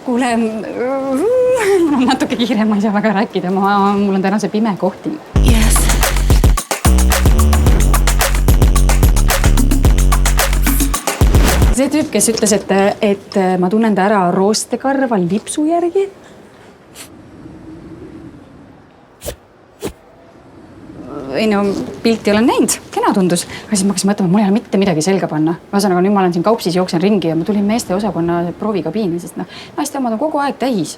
Kuule, mul on natuke kiire, ma ei saa väga rääkida. Mul on täna see pime kohting. Yes. See tüüp, kes ütles, et ma tunnen ta ära roostekarval lipsu järgi. Ei no, pilti olen näinud, kena tundus. Aga siis ma hakkasin mõtlema, mul ei ole mitte midagi selga panna. Ühesõnaga, nüüd ma olen siin kaupsis, jooksen ringi ja ma tulin meeste osakonna proovikabiini, sest naiste omad on kogu aeg täis.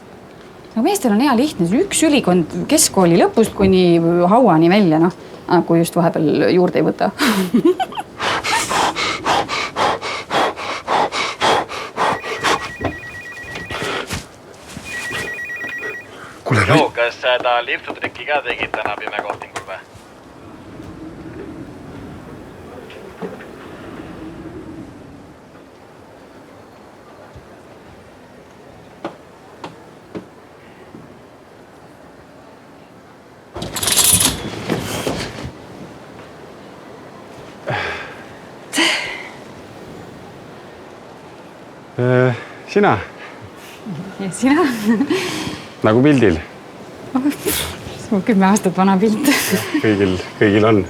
Aga meestel on hea lihtne, üks ülikond keskkooli lõpust kuni hauani välja, kui just vahepeal juurde ei võta. Joo, kas ta lipsutrikki ka tegid täna pime kohtingul või? Sina? Ja sina? Nagu pildil. 10 aastat vana pilt. Kõigil on.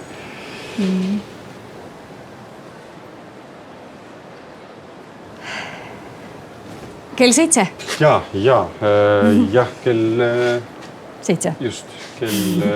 Kell 7? Jah, kell... 7? Just, kell...